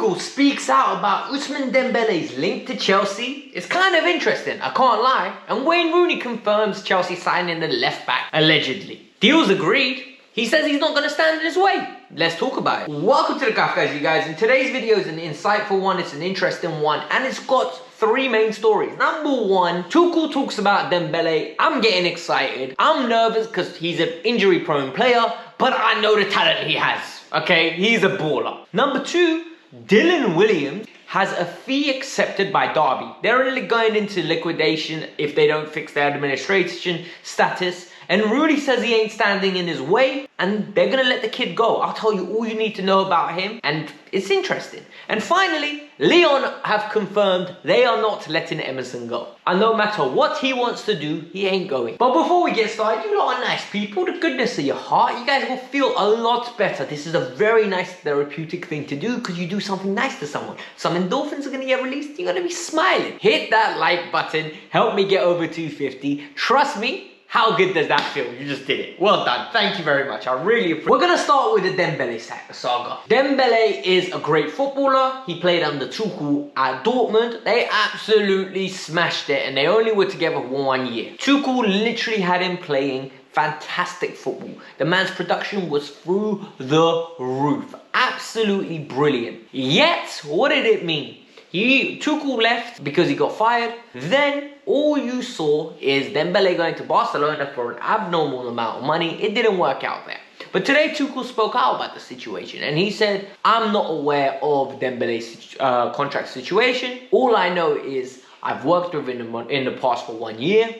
Tuchel speaks out about Ousmane Dembele's link to Chelsea. It's kind of interesting, I can't lie. And Wayne Rooney confirms Chelsea signing the left back, allegedly. Deal's agreed. He says he's not going to stand in his way. Let's talk about it. Welcome to the Kavkas View, guys. And today's video is an insightful one, it's an interesting one, and it's got three main stories. Number one, Tuchel talks about Dembele. I'm getting excited. I'm nervous because he's an injury-prone player, but I know the talent he has. Okay, he's a baller. Number two, Dylan Williams has a fee accepted by Derby. They're only going into liquidation if they don't fix their administration status. And Rooney says he ain't standing in his way, and they're gonna let the kid go. I'll tell you all you need to know about him, and it's interesting. And finally, Lyon have confirmed they are not letting Emerson go. And no matter what he wants to do, he ain't going. But before we get started, you lot are nice people. The goodness of your heart, you guys will feel a lot better. This is a very nice therapeutic thing to do because you do something nice to someone. Some endorphins are gonna get released, you're gonna be smiling. Hit that like button, help me get over 250. Trust me, how good does that feel? You just did it. Well done. Thank you very much. I really appreciate it. We're going to start with the Dembele saga. Dembele is a great footballer. He played under Tuchel at Dortmund. They absolutely smashed it, and they only were together for 1 year. Tuchel literally had him playing fantastic football. The man's production was through the roof. Absolutely brilliant. Yet, what did it mean? Tuchel left because he got fired. Then all you saw is Dembele going to Barcelona for an abnormal amount of money. It didn't work out there. But today Tuchel spoke out about the situation, and he said, I'm not aware of Dembele's contract situation. All I know is I've worked with him in the past for 1 year,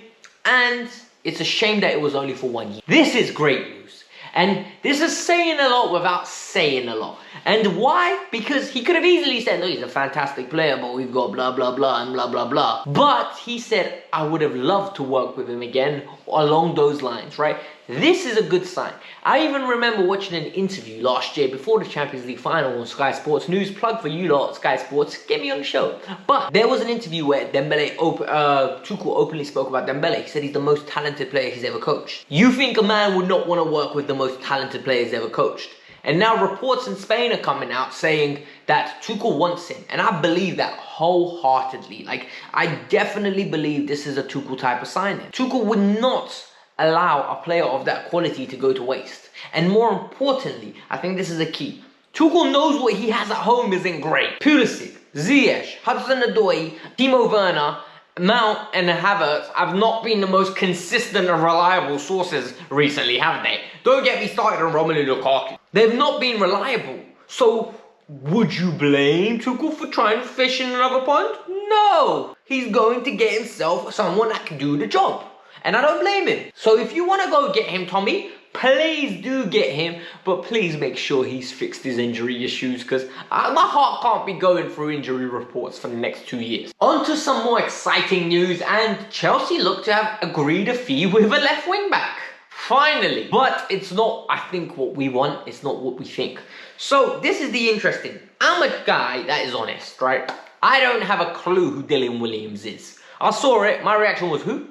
and it's a shame that it was only for 1 year. This is great news. And this is saying a lot without saying a lot. And why? Because he could have easily said, look, he's a fantastic player, but we've got blah, blah, blah, and blah, blah, blah. But he said, I would have loved to work with him again along those lines, right? This is a good sign. I even remember watching an interview last year before the Champions League final on Sky Sports News. Plug for you lot, Sky Sports, get me on the show. But there was an interview where Tuchel openly spoke about Dembele. He said he's the most talented player he's ever coached. You think a man would not want to work with the most talented player he's ever coached? And now reports in Spain are coming out saying that Tuchel wants him. And I believe that wholeheartedly. Like, I definitely believe this is a Tuchel type of signing. Tuchel would not allow a player of that quality to go to waste. And more importantly, I think this is a key. Tuchel knows what he has at home isn't great. Pulisic, Ziyech, Hudson-Odoi, Timo Werner, Mount and Havertz have not been the most consistent and reliable sources recently, have they? Don't get me started on Romelu Lukaku. They've not been reliable. So, would you blame Tuchel for trying to fish in another pond? No! He's going to get himself someone that can do the job. And I don't blame him. So if you want to go get him, Tommy, please do get him. But please make sure he's fixed his injury issues, because my heart can't be going through injury reports for the next 2 years. On to some more exciting news, and Chelsea look to have agreed a fee with a left wing back. Finally. But it's not, I think, what we want. It's not what we think. So this is the interesting. I'm a guy that is honest, right? I don't have a clue who Dylan Williams is. I saw it. My reaction was, who?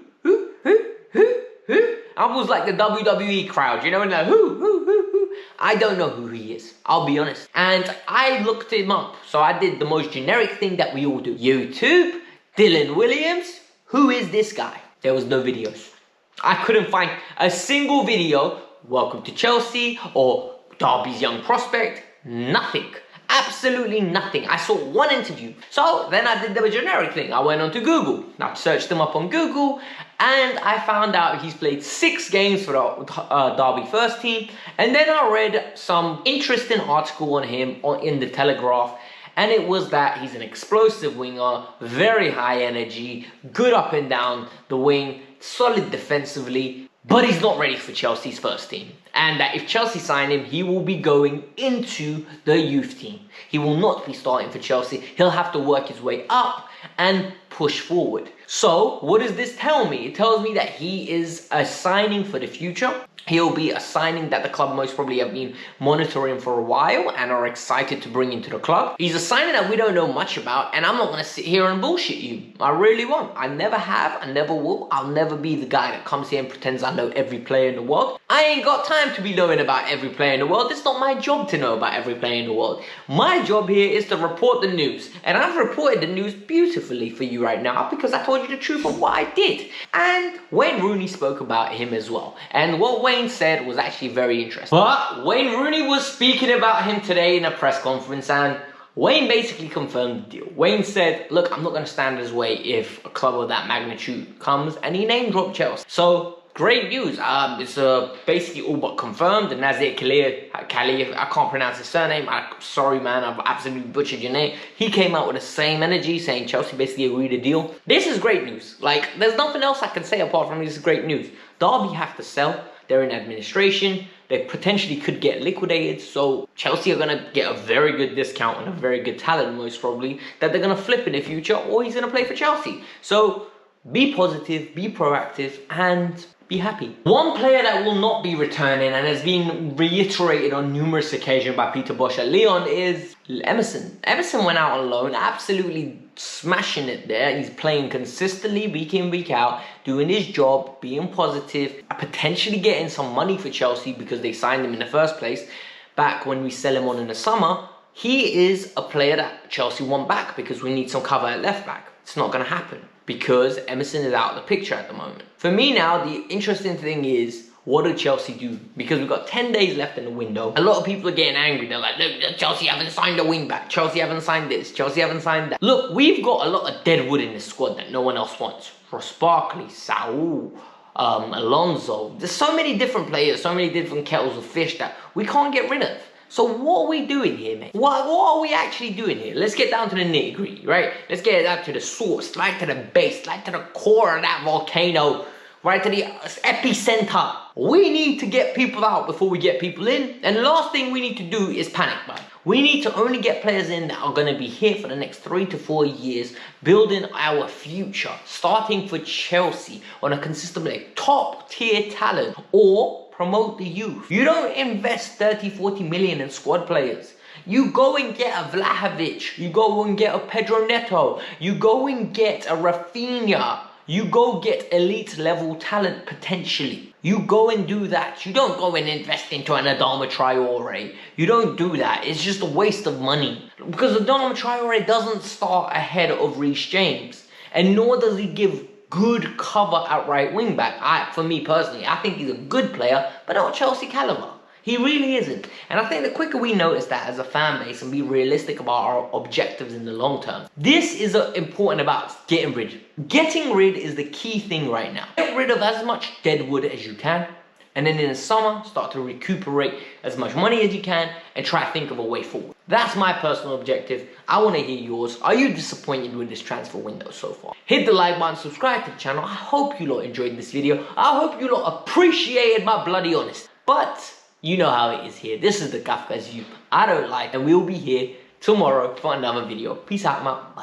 I was like the WWE crowd, you know, and like, who? I don't know who he is, I'll be honest. And I looked him up, so I did the most generic thing that we all do. YouTube, Dylan Williams, who is this guy? There was no videos. I couldn't find a single video, welcome to Chelsea, or Derby's young prospect, nothing. Absolutely nothing. I saw one interview. So then I did the generic thing. I went onto Google. I searched him up on Google, and I found out he's played 6 games for the Derby first team. And then I read some interesting article on him in the Telegraph, and it was that he's an explosive winger, very high energy, good up and down the wing, solid defensively, but he's not ready for Chelsea's first team. And that if Chelsea sign him, he will be going into the youth team. He will not be starting for Chelsea. He'll have to work his way up and push forward. So, what does this tell me? It tells me that he is a signing for the future. He'll be a signing that the club most probably have been monitoring for a while and are excited to bring into the club. He's a signing that we don't know much about, and I'm not going to sit here and bullshit you. I really won't. I never have, I never will. I'll never be the guy that comes here and pretends I know every player in the world. I ain't got time to be knowing about every player in the world. It's not my job to know about every player in the world. My job here is to report the news, and I've reported the news beautifully for you right now because I told you the truth of what I did. And Wayne Rooney spoke about him as well, and what Wayne said was actually very interesting. But Wayne Rooney was speaking about him today in a press conference, and Wayne basically confirmed the deal. Wayne said, look, I'm not going to stand his way if a club of that magnitude comes, and he name dropped Chelsea. So great news. It's basically all but confirmed. And Nazir Khalil, I can't pronounce his surname. Sorry, man, I've absolutely butchered your name. He came out with the same energy, saying Chelsea basically agreed a deal. This is great news. Like, there's nothing else I can say apart from this is great news. Derby have to sell. They're in administration. They potentially could get liquidated. So Chelsea are going to get a very good discount and a very good talent, most probably, that they're going to flip in the future, or he's going to play for Chelsea. So be positive, be proactive, and be happy. One player that will not be returning and has been reiterated on numerous occasions by Peter Bosz at Lyon is Emerson. Emerson went out on loan, absolutely smashing it there. He's playing consistently week in, week out, doing his job, being positive, potentially getting some money for Chelsea because they signed him in the first place back when we sell him on in the summer. He is a player that Chelsea want back because we need some cover at left back. It's not going to happen because Emerson is out of the picture at the moment. For me now, the interesting thing is, what do Chelsea do? Because we've got 10 days left in the window. A lot of people are getting angry. They're like, look, Chelsea haven't signed a wing back. Chelsea haven't signed this. Chelsea haven't signed that. Look, we've got a lot of dead wood in this squad that no one else wants. Ross Barkley, Saul, Alonso. There's so many different players, so many different kettles of fish that we can't get rid of. So what are we doing here, mate? What are we actually doing here? Let's get down to the nitty-gritty, right? Let's get down to the source, right to the base, right to the core of that volcano, right to the epicenter. We need to get people out before we get people in. And the last thing we need to do is panic buy. We need to only get players in that are going to be here for the next 3 to 4 years, building our future, starting for Chelsea on a consistent like top tier talent, or promote the youth. You don't invest 30-40 million in squad players. You go and get a Vlahovic. You go and get a Pedro Neto. You go and get a Rafinha. You go get elite level talent potentially. You go and do that. You don't go and invest into an Adama Traore. You don't do that. It's just a waste of money. Because Adama Traore doesn't start ahead of Reece James. And nor does he give good cover at right wing back. For me personally, I think he's a good player, but not Chelsea caliber. He really isn't. And I think the quicker we notice that as a fan base and be realistic about our objectives in the long term, this is important about getting rid. Getting rid is the key thing right now. Get rid of as much dead wood as you can, and then in the summer, start to recuperate as much money as you can and try to think of a way forward. That's my personal objective. I want to hear yours. Are you disappointed with this transfer window so far? Hit the like button, subscribe to the channel. I hope you lot enjoyed this video. I hope you lot appreciated my bloody honesty. But you know how it is here. This is the Kavkas View. I don't like, and we'll be here tomorrow for another video. Peace out, man. Bye.